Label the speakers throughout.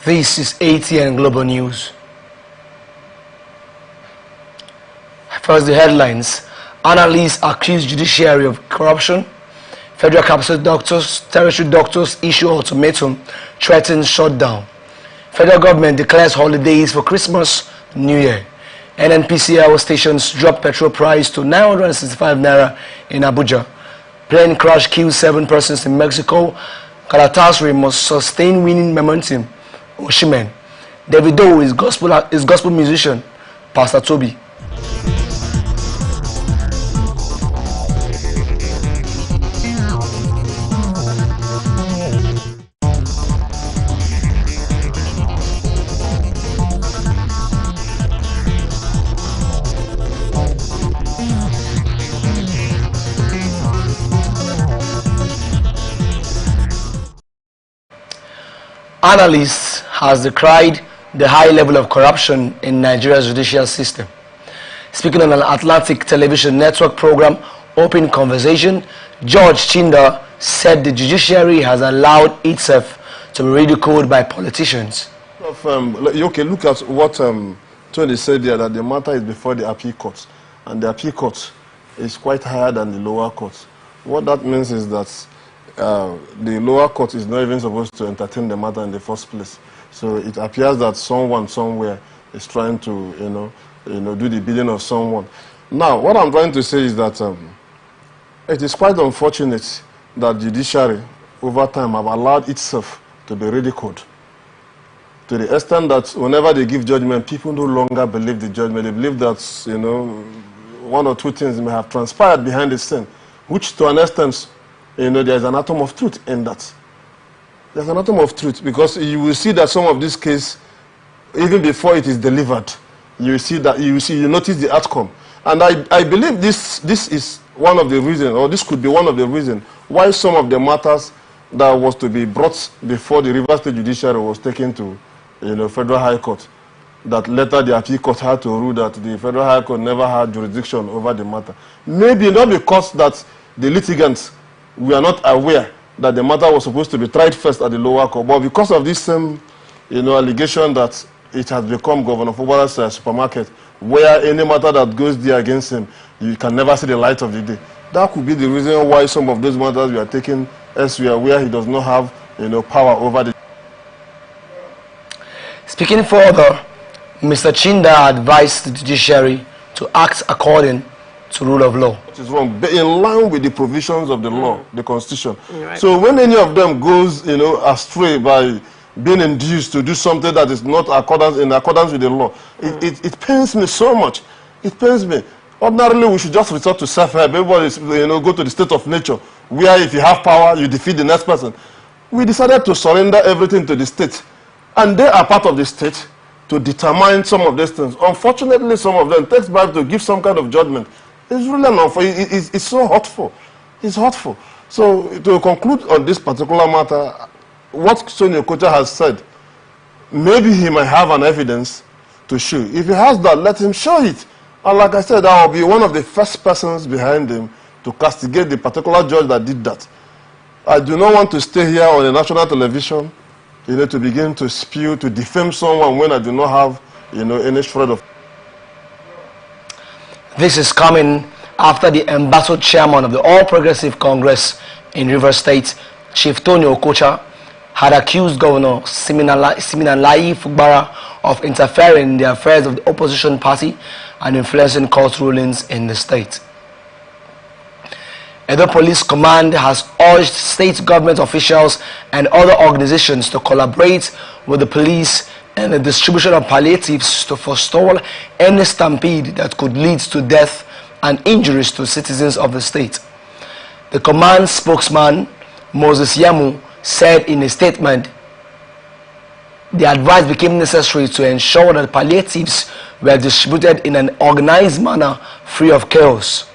Speaker 1: This is ATN Global News. First, the headlines. Analysts accuse judiciary of corruption. Federal capital doctors, territory doctors issue ultimatum, threatens shutdown. Federal government declares holidays for Christmas, New Year. NNPCL stations drop petrol price to 965 naira in Abuja. Plane crash kills 7 persons in Mexico. Galatasaray must sustain winning momentum. Oshimen. Davido is gospel musician. Pastor Toby. Analysts has decried the high level of corruption in Nigeria's judicial system. Speaking on an Atlantic television network program, Open Conversation, George Chinda said the judiciary has allowed itself to be ridiculed by politicians.
Speaker 2: Okay, look at what Tony said there, that the matter is before the appeal court, and the appeal court is quite higher than the lower court. What that means is that the lower court is not even supposed to entertain the matter in the first place. So it appears that someone somewhere is trying to, do the bidding of someone. Now, what I'm trying to say is that it is quite unfortunate that judiciary, over time, have allowed itself to be ridiculed, to the extent that whenever they give judgment, people no longer believe the judgment. They believe that, one or two things may have transpired behind the scene, which to an extent, there's an atom of truth in that. There's an atom of truth, because you will see that some of this case, even before it is delivered, you notice the outcome. And I believe this is one of the reasons, or this could be one of the reasons, why some of the matters that was to be brought before the Rivers State Judiciary was taken to, Federal High Court. That later the appeal court had to rule that the Federal High Court never had jurisdiction over the matter. Maybe not because that the litigants we are not aware that the matter was supposed to be tried first at the lower court, but because of this same, allegation that it has become Governor Fubara's supermarket, where any matter that goes there against him, you can never see the light of the day. That could be the reason why some of those matters we are taking elsewhere, where he does not have, power over the.
Speaker 1: Speaking further, Mr. Chinda advised the judiciary to act according to rule of law.
Speaker 2: It is wrong, in line with the provisions of the law, the Constitution. Right. So when any of them goes, astray by being induced to do something that is not in accordance with the law, it pains me so much. It pains me. Ordinarily, we should just resort to self-help. Everybody, go to the state of nature, where if you have power, you defeat the next person. We decided to surrender everything to the state, and they are part of the state to determine some of these things. Unfortunately, some of them takes bribe to give some kind of judgment. It's really unfair. It's so hurtful. It's hurtful. So to conclude on this particular matter, what Sonia Okocha has said, maybe he might have an evidence to show. If he has that, let him show it. And like I said, I will be one of the first persons behind him to castigate the particular judge that did that. I do not want to stay here on the national television, to begin to spew, to defame someone when I do not have, any shred of.
Speaker 1: This is coming after the embattled chairman of the All Progressive Congress in Rivers State, Chief Tony Okocha, had accused Governor Siminalayi Fugbara of interfering in the affairs of the opposition party and influencing court rulings in the state. Edo Police Command has urged state government officials and other organizations to collaborate with the police and the distribution of palliatives to forestall any stampede that could lead to death and injuries to citizens of the state. The command spokesman, Moses Yamu, said in a statement, the advice became necessary to ensure that palliatives were distributed in an organized manner free of chaos.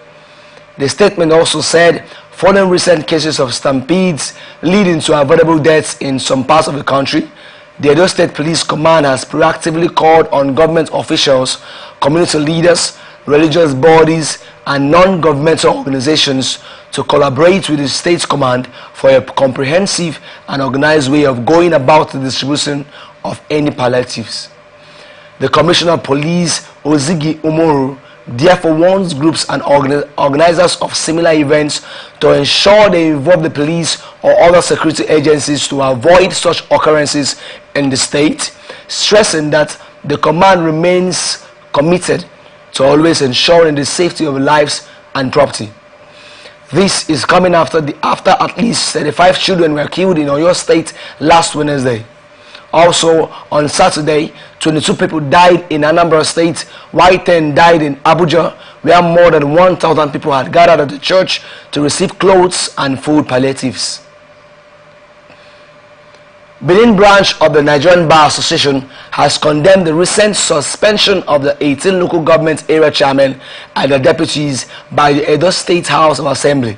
Speaker 1: The statement also said, following recent cases of stampedes leading to avoidable deaths in some parts of the country, the Edo State Police Command has proactively called on government officials, community leaders, religious bodies, and non-governmental organizations to collaborate with the State Command for a comprehensive and organized way of going about the distribution of any palliatives. The Commissioner of Police, Ozigi Umoru, therefore warns groups and organizers of similar events to ensure they involve the police or other security agencies to avoid such occurrences in the state, stressing that the command remains committed to always ensuring the safety of lives and property. This is coming after at least 35 children were killed in Oyo State last Wednesday. Also, on Saturday, 22 people died in Anambra State, while 10 died in Abuja, where more than 1,000 people had gathered at the church to receive clothes and food palliatives. Benin branch of the Nigerian Bar Association has condemned the recent suspension of the 18 local government area chairmen and their deputies by the Edo State House of Assembly.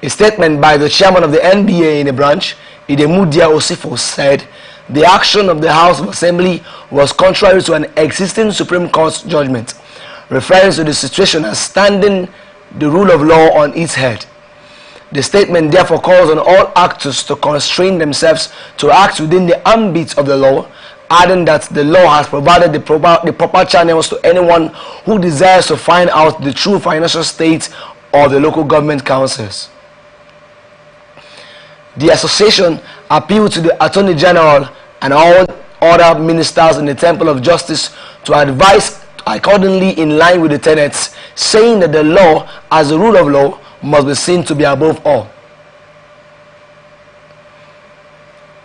Speaker 1: A statement by the chairman of the NBA in the branch, Idemudia Osifo, said the action of the House of Assembly was contrary to an existing Supreme Court judgment, referring to the situation as standing the rule of law on its head. The statement therefore calls on all actors to constrain themselves to act within the ambit of the law, adding that the law has provided the proper channels to anyone who desires to find out the true financial state of the local government councils. The association appealed to the Attorney General and all other ministers in the Temple of Justice to advise accordingly in line with the tenets, saying that the law, as a rule of law, must be seen to be above all.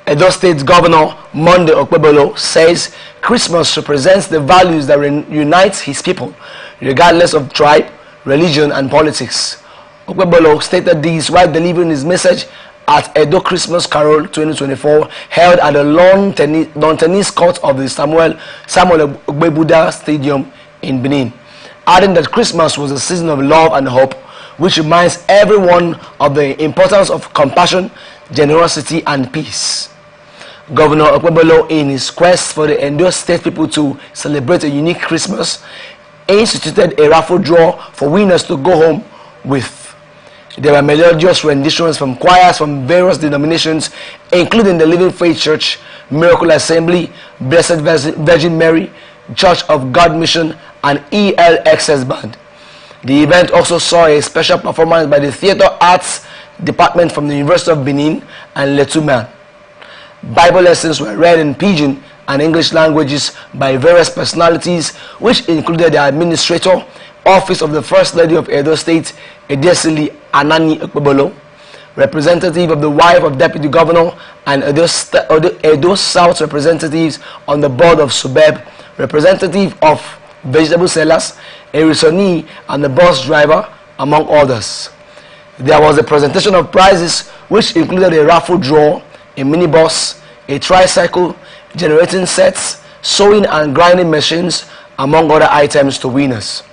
Speaker 1: Edo State Governor Monday Okpebolo says Christmas represents the values that unite his people, regardless of tribe, religion, and politics. Okpebolo stated this while delivering his message at Edo Christmas Carol 2024 held at the lawn tennis court of the Samuel Ogbebuda Stadium in Benin, adding that Christmas was a season of love and hope, which reminds everyone of the importance of compassion, generosity, and peace. Governor Okpebolo, in his quest for the Edo State people to celebrate a unique Christmas, instituted a raffle draw for winners to go home with. There were melodious renditions from choirs from various denominations, including the Living Faith Church, Miracle Assembly, Blessed Virgin Mary, Church of God Mission, and ELXS Band. The event also saw a special performance by the Theatre Arts Department from the University of Benin and Letuman. Bible lessons were read in Pidgin and English languages by various personalities, which included the Administrator, Office of the First Lady of Edo State, Edesili Anani Okpebolo, representative of the wife of Deputy Governor, and Edo South representatives on the board of SUBEB, representative of vegetable sellers, a Risoni, and the bus driver, among others. There was a presentation of prizes which included a raffle draw, a minibus, a tricycle, generating sets, sewing and grinding machines, among other items to winners.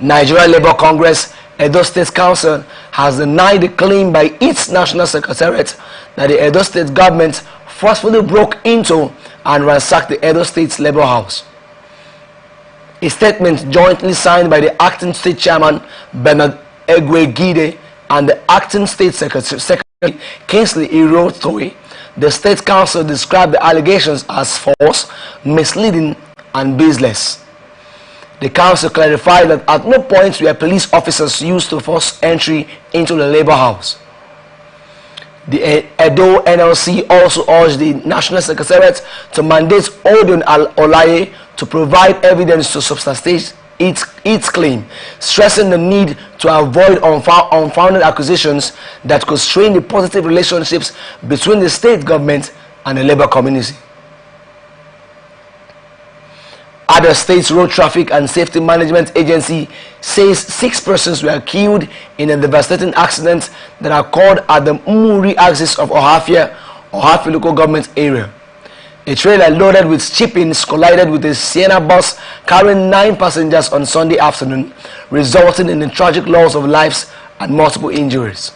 Speaker 1: Nigeria Labour Congress Edo State Council has denied the claim by its National Secretariat that the Edo State government forcefully broke into and ransacked the Edo State Labour House. A statement jointly signed by the acting state chairman Bernard Egwe-Gide and the acting state secretary Kingsley Irotoi, the state council described the allegations as false, misleading, and baseless. The council clarified that at no point were police officers used to force entry into the labor house. The Edo NLC also urged the National Secretariat to mandate Odun Olaye to provide evidence to substantiate its claim, stressing the need to avoid unfounded accusations that could strain the positive relationships between the state government and the labor community. Other States Road Traffic and Safety Management Agency says 6 persons were killed in a devastating accident that occurred at the Umuri axis of Ohafia local government area. A trailer loaded with chippings collided with a Sienna bus carrying 9 passengers on Sunday afternoon, resulting in the tragic loss of lives and multiple injuries.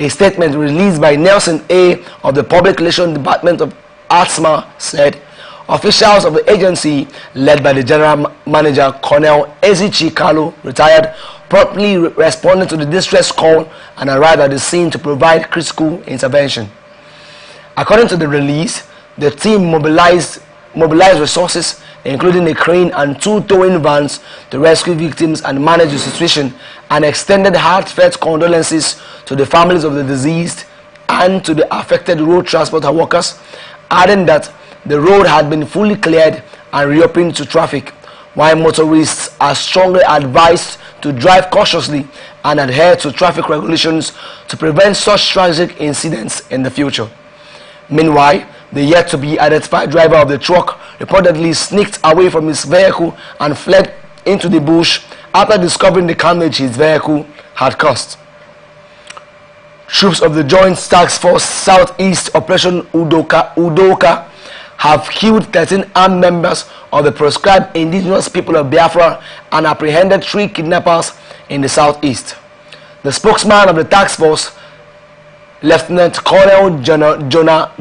Speaker 1: A statement released by Nelson A. of the Public Relations Department of ATSMA said, officials of the agency, led by the General Manager Colonel Ezichi Kalu, retired, promptly responded to the distress call and arrived at the scene to provide critical intervention. According to the release, the team mobilized resources, including a crane and 2 towing vans, to rescue victims and manage the situation, and extended heartfelt condolences to the families of the deceased and to the affected road transport workers, adding that the road had been fully cleared and reopened to traffic, while motorists are strongly advised to drive cautiously and adhere to traffic regulations to prevent such tragic incidents in the future. Meanwhile, the yet-to-be-identified driver of the truck reportedly sneaked away from his vehicle and fled into the bush after discovering the damage his vehicle had caused. Troops of the Joint Task Force Southeast Operation Udoka have killed 13 armed members of the proscribed indigenous people of Biafra and apprehended 3 kidnappers in the southeast. The spokesman of the task force, Lieutenant Colonel Jonah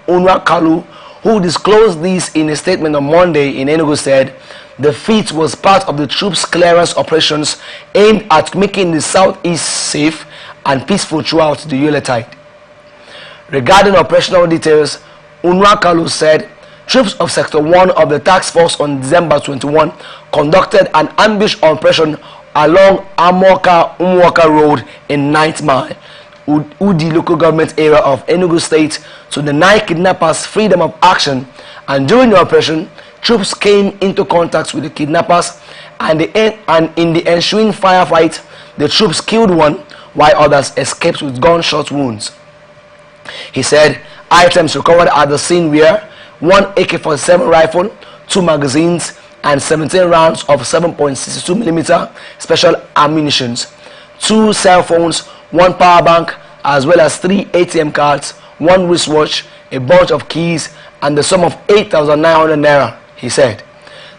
Speaker 1: Unwakalu, who disclosed this in a statement on Monday in Enugu, said the feat was part of the troops' clearance operations aimed at making the southeast safe and peaceful throughout the Yuletide. Regarding operational details, Unwakalu said troops of Sector 1 of the task force on December 21 conducted an ambush operation along Umwaka Road in 9th Mile, Udi local government area of Enugu State, to deny kidnappers freedom of action, and during the operation, troops came into contact with the kidnappers, and in the ensuing firefight, the troops killed one while others escaped with gunshot wounds. He said items recovered at the scene were 1 AK-47 rifle, 2 magazines, and 17 rounds of 7.62mm special ammunition, 2 cell phones, 1 power bank, as well as 3 ATM cards, 1 wristwatch, a bunch of keys, and the sum of 8,900 naira, he said.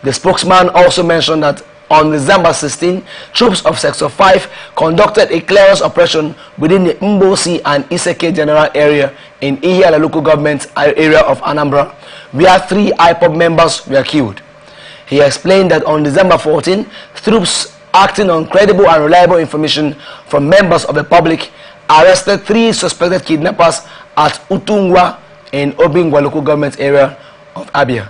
Speaker 1: The spokesman also mentioned that on December 16, troops of Sector 5 conducted a clearance operation within the Mbosi and Iseke general area in Ihiala local government area of Anambra, where 3 IPOB members were killed. He explained that on December 14, troops acting on credible and reliable information from members of the public arrested 3 suspected kidnappers at Utungwa in Obingwa local government area of Abia.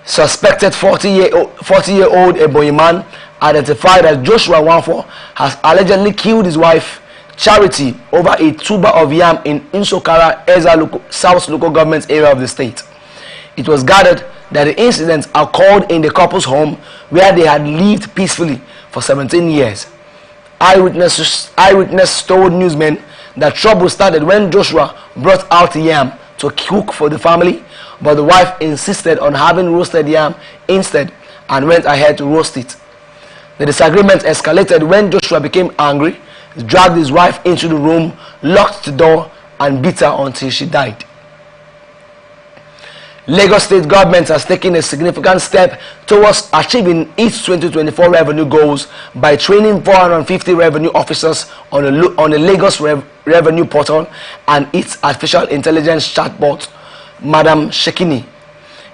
Speaker 1: Suspected 40-year-old Ebonyi man, identified as Joshua Wanfo, has allegedly killed his wife Charity over a tuber of yam in Insokara, Eza South local government area of the state. It was gathered that the incidents occurred in the couple's home where they had lived peacefully for 17 years. Eyewitness told newsmen that trouble started when Joshua brought out yam to cook for the family, but the wife insisted on having roasted yam instead and went ahead to roast it. The disagreement escalated when Joshua became angry, dragged his wife into the room, locked the door, and beat her until she died. Lagos State government has taken a significant step towards achieving its 2024 revenue goals by training 450 revenue officers on the Lagos Revenue Portal and its artificial intelligence chatbot, Madam Shekini.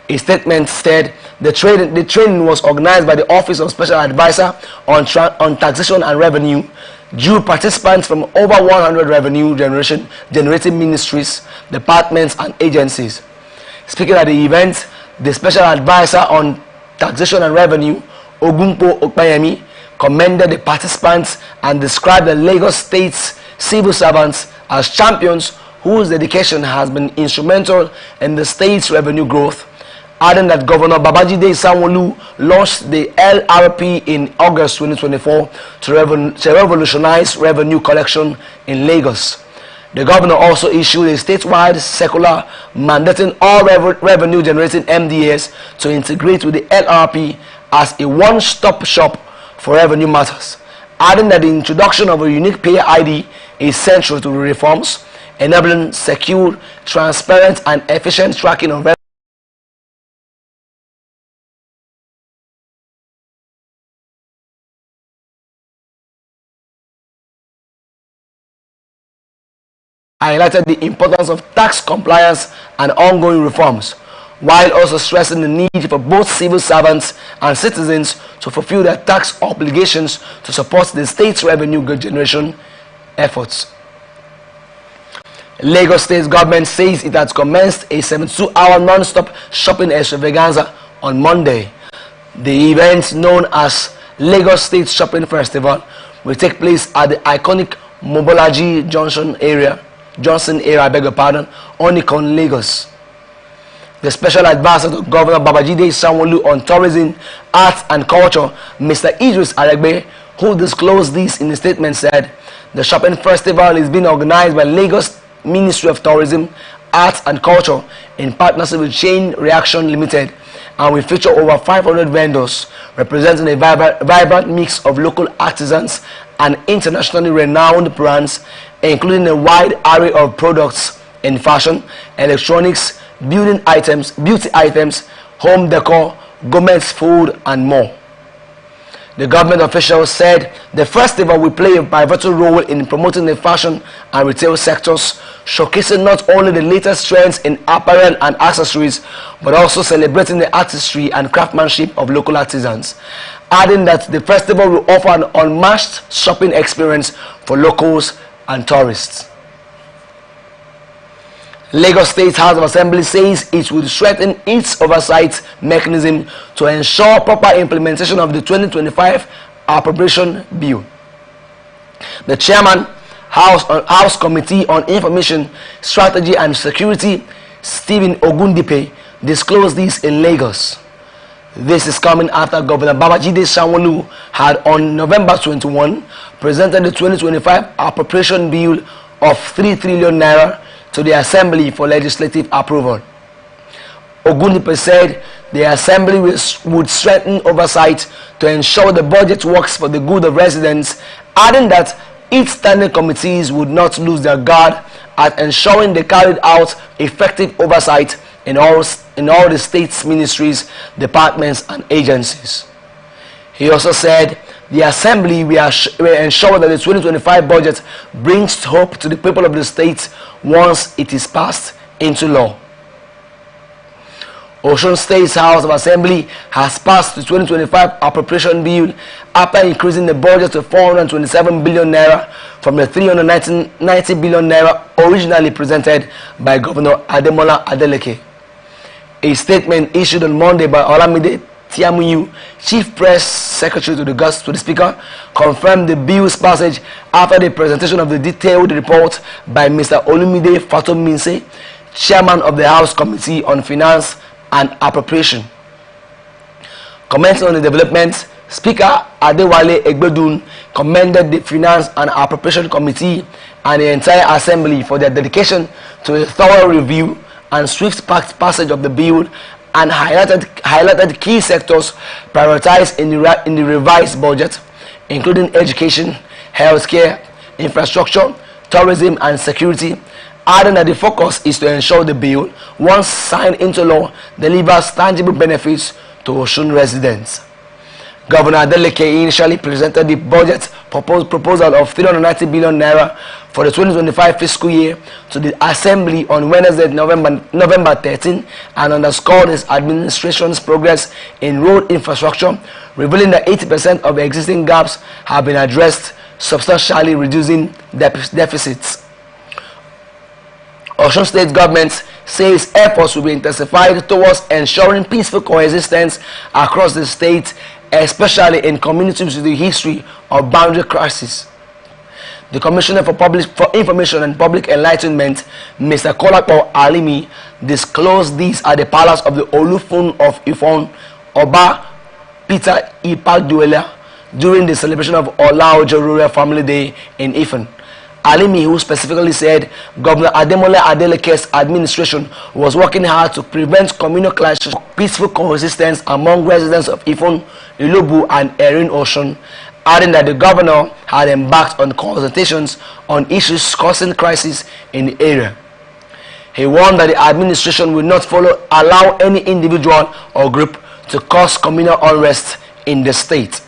Speaker 1: A statement said the training was organized by the Office of Special Advisor on Taxation and Revenue, due participants from over 100 revenue generating ministries, departments, and agencies. Speaking at the event, the Special Advisor on Taxation and Revenue, Ogumpo Okpayemi, commended the participants and described the Lagos State's civil servants as champions whose dedication has been instrumental in the state's revenue growth, adding that Governor Babajide Sanwo-Olu launched the LRP in August 2024 to revolutionize revenue collection in Lagos. The governor also issued a statewide circular mandating all revenue-generating MDAs to integrate with the LRP as a one-stop shop for revenue matters, adding that the introduction of a unique payer ID is central to the reforms, enabling secure, transparent, and efficient tracking of revenue. Highlighted the importance of tax compliance and ongoing reforms, while also stressing the need for both civil servants and citizens to fulfill their tax obligations to support the state's revenue generation efforts. Lagos State government says it has commenced a 72-hour non-stop shopping extravaganza on Monday. The event, known as Lagos State Shopping Festival, will take place at the iconic Mobolaji Johnson area, Onikon, Lagos. The special advisor to Governor Babajide Sanwo-Olu on tourism, arts and culture, Mr. Idris Aregbe, who disclosed this in a statement, said the shopping festival is being organized by Lagos Ministry of Tourism, Arts and Culture in partnership with Chain Reaction Limited, and will feature over 500 vendors representing a vibrant mix of local artisans and internationally renowned brands, including a wide array of products in fashion, electronics, beauty items, home decor, gourmet food, and more. The government officials said the festival will play a pivotal role in promoting the fashion and retail sectors, showcasing not only the latest trends in apparel and accessories, but also celebrating the artistry and craftsmanship of local artisans, adding that the festival will offer an unmatched shopping experience for locals and tourists. Lagos State House of Assembly says it will strengthen its oversight mechanism to ensure proper implementation of the 2025 appropriation bill. The chairman, House Committee on Information, Strategy and Security, Stephen Ogundipe, disclosed this in Lagos. This is coming after Governor Babajide Sanwo-Olu had on November 21 presented the 2025 appropriation bill of 3 trillion naira to the Assembly for legislative approval. Ogundipe said the Assembly would strengthen oversight to ensure the budget works for the good of residents, adding that its standing committees would not lose their guard at ensuring they carried out effective oversight in all the state's ministries, departments, and agencies. He also said the Assembly will ensure that the 2025 budget brings hope to the people of the state once it is passed into law. Osun State's House of Assembly has passed the 2025 appropriation bill after increasing the budget to 427 billion naira from the 390 billion naira originally presented by Governor Ademola Adeleke. A statement issued on Monday by Olamide Tiamuyu, Chief Press Secretary to the Speaker, confirmed the bill's passage after the presentation of the detailed report by Mr. Olumide Fatominse, Chairman of the House Committee on Finance and Appropriation. Commenting on the development, Speaker Adewale Egbedun commended the Finance and Appropriation Committee and the entire Assembly for their dedication to a thorough review and swift passage of the bill, and highlighted key sectors prioritized in the revised budget, including education, healthcare, infrastructure, tourism, and security, adding that the focus is to ensure the bill, once signed into law, delivers tangible benefits to Osun residents. Governor Adeleke initially presented the budget proposal of 390 billion naira for the 2025 fiscal year to the Assembly on Wednesday, November 13, and underscored his administration's progress in road infrastructure, revealing that 80% of existing gaps have been addressed, substantially reducing deficits. Osun State government says efforts will be intensified towards ensuring peaceful coexistence across the state, especially in communities with a history of boundary crisis. The Commissioner for Information and Public Enlightenment, Mr. Kolapo Alimi, disclosed this at the Palace of the Olufun of Ifon, Oba Peter Ipaduela, during the celebration of Olaojo Rural Family Day in Ifon. Alimi, who specifically said Governor Ademola Adeleke's administration was working hard to prevent communal clashes, peaceful coexistence among residents of Ifon, Ilobu, and Erin Osun, adding that the governor had embarked on consultations on issues causing crisis in the area. He warned that the administration will not allow any individual or group to cause communal unrest in the state.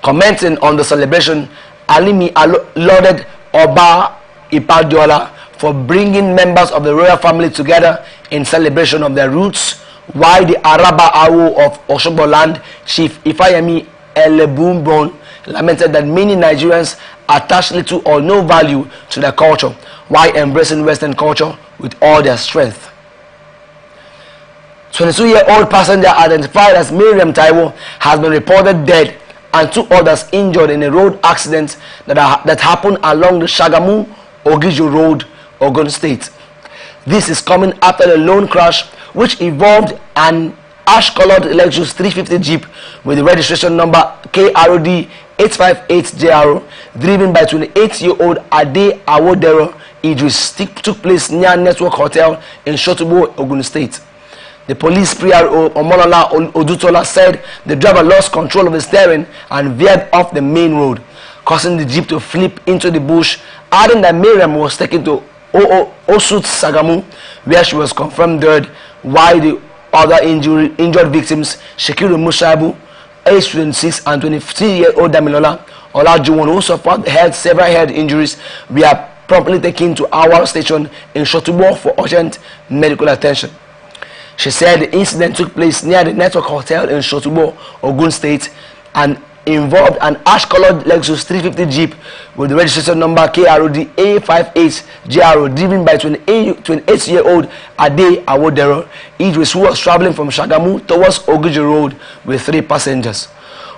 Speaker 1: Commenting on the celebration, Alimi lauded Oba Ipadiola for bringing members of the royal family together in celebration of their roots, while the Araba Awo of Osogbo land, Chief Ifayemi Elebumbon, lamented that many Nigerians attach little or no value to their culture while embracing Western culture with all their strength. 22-year-old passenger identified as Miriam Taiwo has been reported dead and 2 others injured in a road accident that happened along the Shagamu-Ogijo Road, Ogun State. This is coming after the lone crash which involved an ash-colored Lexus 350 Jeep with the registration number KROD 858JR driven by 28-year-old Ade Awodero Idris took place near Network Hotel in Shotubo, Ogun State. The police PRO Omolola Odutola said the driver lost control of the steering and veered off the main road, causing the Jeep to flip into the bush, adding that Miriam was taken to Osut Sagamu, where she was confirmed dead, while the other injured victims, Shekiru Mushabu, age 26, and 23-year-old Damilola Olajuwon, who suffered several head injuries, were promptly taken to our station in Shotubo for urgent medical attention. She said the incident took place near the Network Hotel in Shotubo, Ogun State, and involved an ash-colored Lexus 350 Jeep with the registration number KROD A58JR driven by 28-year-old Ade Awodero Idris, who was traveling from Shagamu towards Ogijo Road with 3 passengers.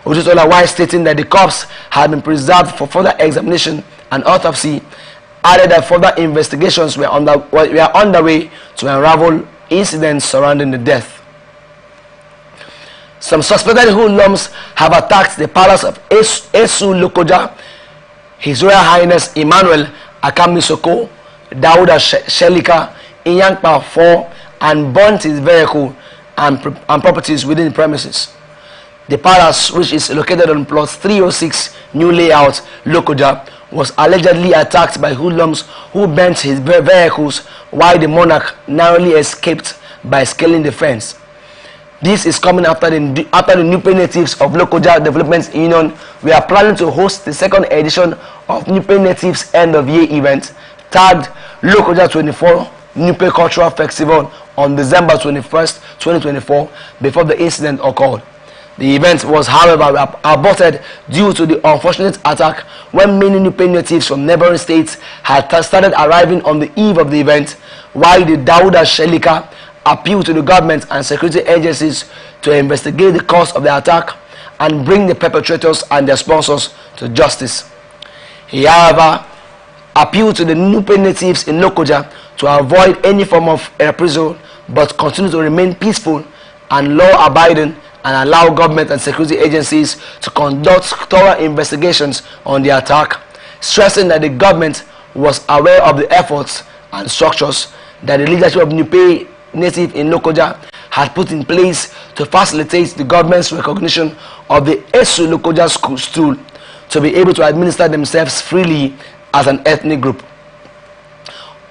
Speaker 1: Ojutola, while stating that the corpse had been preserved for further examination and autopsy, added that further investigations were underway to unravel incidents surrounding the death. Some suspected hoodlums have attacked the palace of Esu Lokoja, His Royal Highness Emmanuel Akamisoko Dauda Shelika in Yankpa 4 and burnt his vehicle and properties within the premises. The palace, which is located on plot 306 New Layout, Lokoja, was allegedly attacked by hoodlums who burnt his vehicles while the monarch narrowly escaped by scaling the fence. This is coming after the Nupe natives of Lokoja Development Union. We are planning to host the 2nd edition of Nupe Natives End of Year event tagged Lokoja 24 Nupe Cultural Festival on December 21st, 2024 before the incident occurred. The event was, however, aborted due to the unfortunate attack when many Nupe natives from neighboring states had started arriving on the eve of the event, while the Dauda Shelika appealed to the government and security agencies to investigate the cause of the attack and bring the perpetrators and their sponsors to justice. He, however, appealed to the Nupe natives in Lokoja to avoid any form of reprisal but continue to remain peaceful and law-abiding and allow government and security agencies to conduct thorough investigations on the attack, stressing that the government was aware of the efforts and structures that the leadership of Nupe native in Lokoja had put in place to facilitate the government's recognition of the Esu Lokoja stool to be able to administer themselves freely as an ethnic group.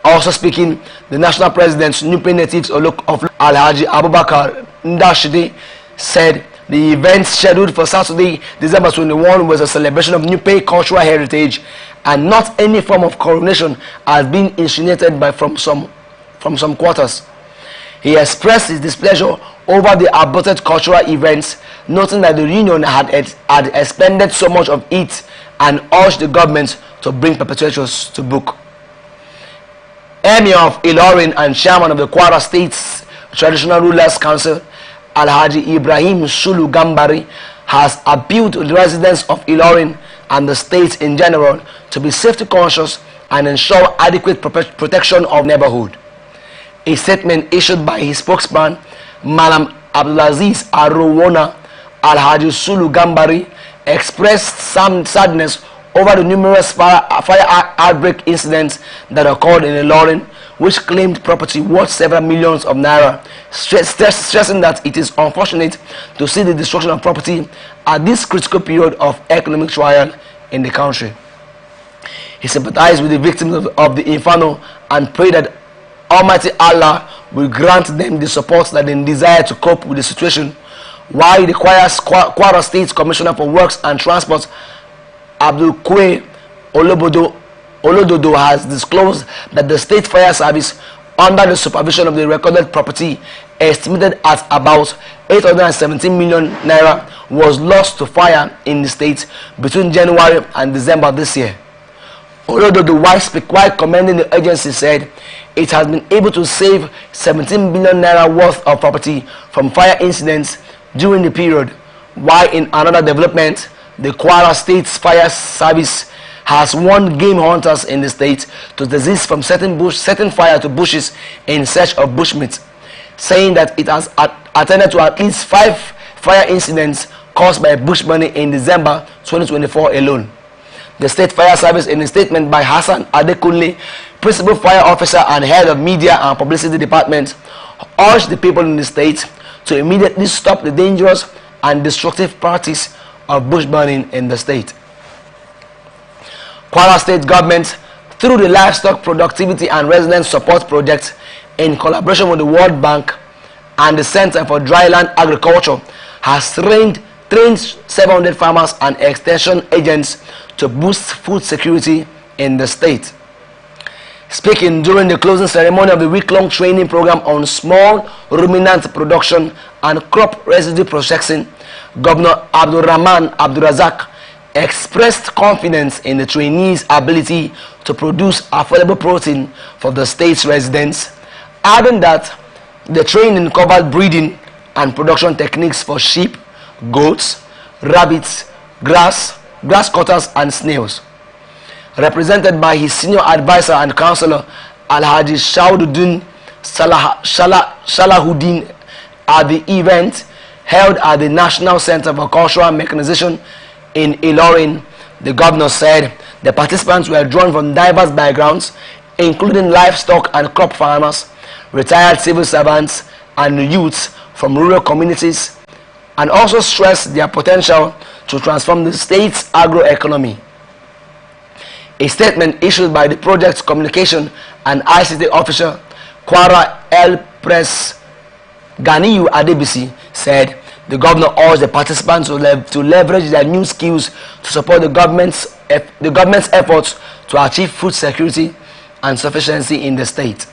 Speaker 1: Also speaking, the national president, Nupe natives of Alhaji Abubakar Ndashide, said the event scheduled for Saturday, December 21 was a celebration of Nupe cultural heritage and not any form of coronation has been insinuated from some quarters. He expressed his displeasure over the aborted cultural events, noting that the union had expended so much of it and urged the government to bring perpetrators to book. Emir of Ilorin and chairman of the Kwara State's Traditional Rulers Council, Alhaji Ibrahim Sulu Gambari, has appealed to the residents of Ilorin and the state in general to be safety conscious and ensure adequate protection of neighborhood. A statement issued by his spokesman, Malam Abdulaziz Arowona, Alhaji Sulu Gambari, expressed some sadness over the numerous fire outbreak incidents that occurred in Ilorin, which claimed property worth several millions of naira, stressing that it is unfortunate to see the destruction of property at this critical period of economic trial in the country. He sympathized with the victims of the inferno and prayed that Almighty Allah will grant them the support that they desire to cope with the situation, while the Kwara State Commissioner for Works and Transport, Abdul Kwe Olododo, has disclosed that the State Fire Service, under the supervision of the Recorded Property estimated at about 817 million naira, was lost to fire in the state between January and December this year. Although the while commending the agency, said it has been able to save 17 billion naira worth of property from fire incidents during the period, while in another development, the Kwara State's fire service has warned game hunters in the state to desist from setting fire to bushes in search of bushmeat, saying that it has attended to at least 5 fire incidents caused by bush burning in December 2024 alone. The State Fire Service, in a statement by Hassan Adekunle, Principal Fire Officer and Head of Media and Publicity Department, urged the people in the state to immediately stop the dangerous and destructive practice of bush burning in the state. Kwara State government, through the Livestock Productivity and Resident Support Project, in collaboration with the World Bank and the Center for Dryland Agriculture, has trained 700 farmers and extension agents to boost food security in the state. Speaking during the closing ceremony of the week-long training program on small ruminant production and crop residue processing, Governor Abdulrahman Abdulrazak expressed confidence in the trainees' ability to produce affordable protein for the state's residents, adding that the training covered breeding and production techniques for sheep, goats, rabbits, grass cutters and snails. Represented by his senior advisor and counselor Alhaji Shaududdin Salahuddin at the event held at the National Center for Cultural Mechanization in Ilorin, the governor said the participants were drawn from diverse backgrounds, including livestock and crop farmers, retired civil servants, and youths from rural communities, and also stressed their potential to transform the state's agroeconomy. A statement issued by the project's communication and ICT officer, Kwara El Press Ganiyu Adebisi, said the governor urged the participants to leverage their new skills to support the government's efforts to achieve food security and sufficiency in the state.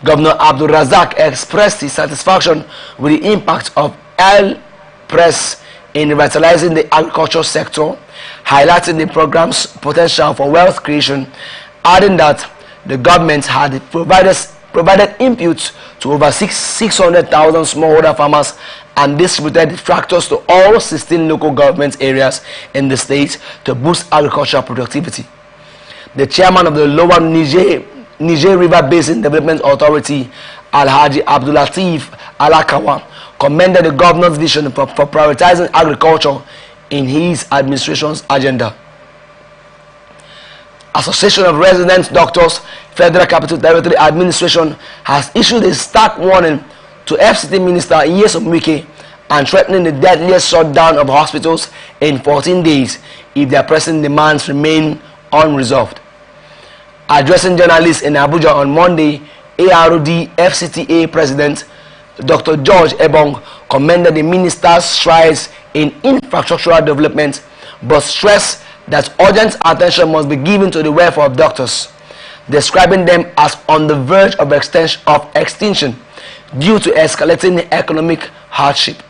Speaker 1: Governor Abdul Razak expressed his satisfaction with the impact of El Press in revitalizing the agriculture sector, highlighting the program's potential for wealth creation, adding that the government had provided inputs to over 600,000 smallholder farmers and distributed tractors to all 16 local government areas in the state to boost agricultural productivity. The chairman of the Lower Niger River Basin Development Authority, Alhaji Abdulatif Alakawa, commended the governor's vision for prioritizing agriculture in his administration's agenda. Association of Resident Doctors, Federal Capital Territory Administration has issued a stark warning to FCT Minister Nyesom Wike and threatening the deadliest shutdown of hospitals in 14 days if their pressing demands remain unresolved. Addressing journalists in Abuja on Monday, AROD FCTA President Dr. George Ebong commended the minister's strides in infrastructural development, but stressed that urgent attention must be given to the welfare of doctors, describing them as on the verge of extinction due to escalating economic hardship.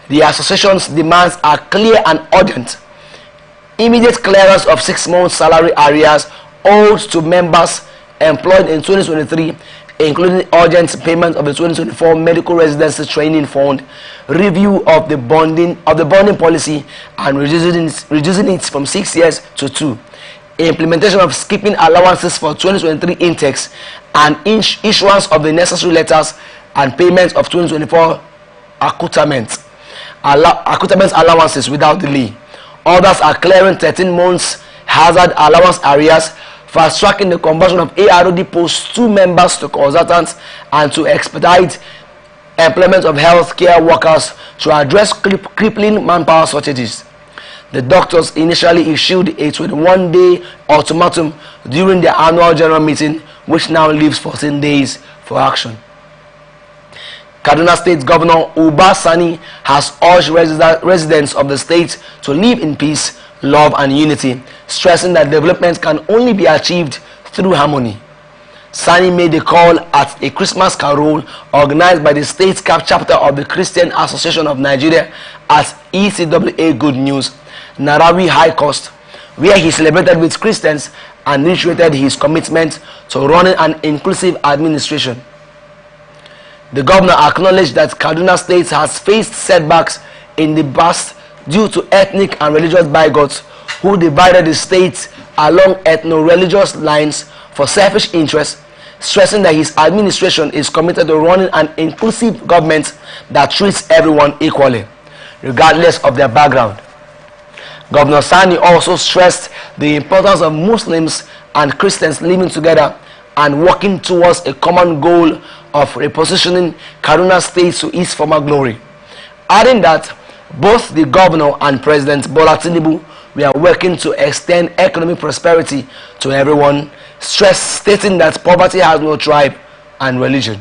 Speaker 1: The association's demands are clear and urgent. Immediate clearance of 6 months' salary arrears owed to members employed in 2023, including urgent payment of the 2024 Medical Residency Training Fund, review of the bonding policy and reducing it from 6 years to 2, implementation of skipping allowances for 2023 intakes, and issuance of the necessary letters and payment of 2024 accoutrement allowances without delay. Others are clearing 13 months hazard allowance arrears, fast-tracking the conversion of AROD Post 2 members to consultants, and to expedite employment of healthcare workers to address crippling manpower shortages. The doctors initially issued a 21-day ultimatum during their annual general meeting, which now leaves 14 days for action. Kaduna State Governor Uba Sani has urged residents of the state to live in peace, love and unity, stressing that development can only be achieved through harmony. Sani made the call at a Christmas carol organized by the state chapter of the Christian Association of Nigeria at ECWA Good News, Narawi High Coast, where he celebrated with Christians and reiterated his commitment to running an inclusive administration. The governor acknowledged that Kaduna State has faced setbacks in the past due to ethnic and religious bigots who divided the state along ethno-religious lines for selfish interests, stressing that his administration is committed to running an inclusive government that treats everyone equally, regardless of their background. Governor Sani also stressed the importance of Muslims and Christians living together and working towards a common goal of repositioning Kaduna State to its former glory, adding that both the governor and President Bola Tinubu were working to extend economic prosperity to everyone, stating that poverty has no tribe and religion.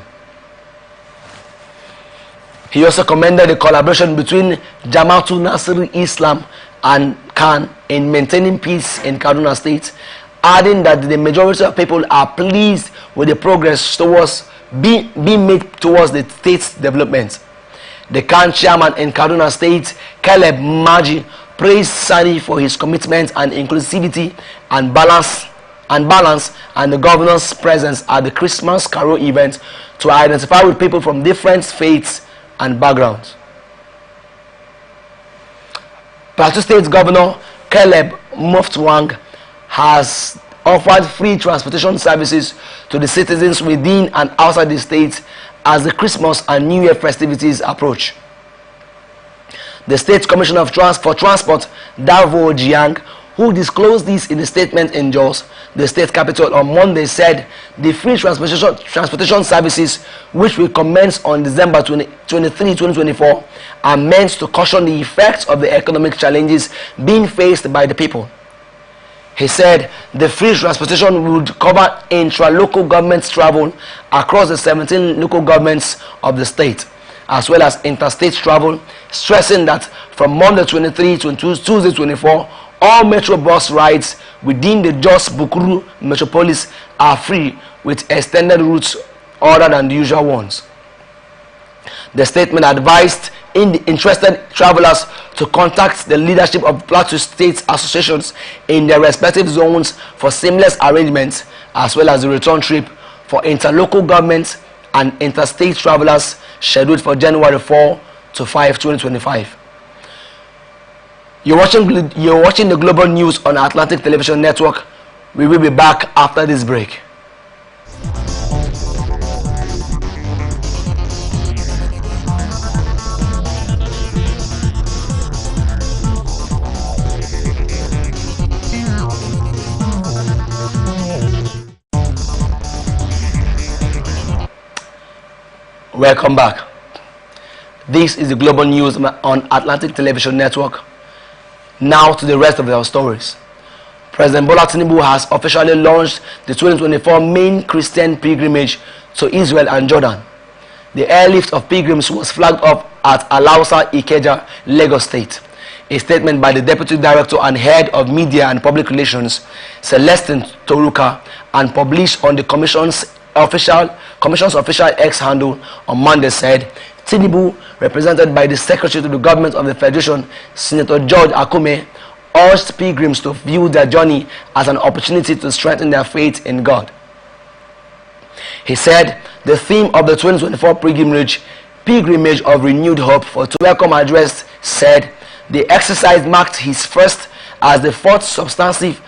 Speaker 1: He also commended the collaboration between Jamaatul Nasir Islam and Khan in maintaining peace in Kaduna State, adding that the majority of people are pleased with the progress towards being made towards the state's development. The Khan chairman in Kaduna State, Caleb Maji, praised Sani for his commitment and inclusivity and balance and the governor's presence at the Christmas Carol event to identify with people from different faiths and backgrounds. Plateau State Governor Caleb Muftwang has offered free transportation services to the citizens within and outside the state as the Christmas and New Year festivities approach. The State Commissioner for Transport, Davo Jiang, who disclosed this in a statement in Jos, the state capital, on Monday, said the free transportation services, which will commence on December 23, 2024, are meant to cushion the effects of the economic challenges being faced by the people. He said the free transportation would cover intra-local government travel across the 17 local governments of the state, as well as interstate travel, stressing that from Monday 23 to Tuesday 24, all metro bus rides within the Jos Bukuru metropolis are free, with extended routes other than the usual ones. The statement advised interested travelers to contact the leadership of Plateau State associations in their respective zones for seamless arrangements, as well as the return trip for interlocal governments and interstate travelers scheduled for January 4 to 5, 2025. You're watching the global news on Atlantic Television Network. We will be back after this break. Welcome back. This is the global news on Atlantic Television Network. Now to the rest of our stories. President Bola Tinubu has officially launched the 2024 main Christian pilgrimage to Israel and Jordan. The airlift of pilgrims was flagged up at Alausa, Ikeja, Lagos State. A statement by the Deputy Director and Head of Media and Public Relations, Celestine Toruka, and published on the Commission's official X handle on Monday, said Tinubu, represented by the Secretary to the Government of the Federation, Senator George Akume, urged pilgrims to view their journey as an opportunity to strengthen their faith in God. He said the theme of the 2024 pilgrimage of renewed hope for to welcome address said the exercise marked his first as the fourth substantive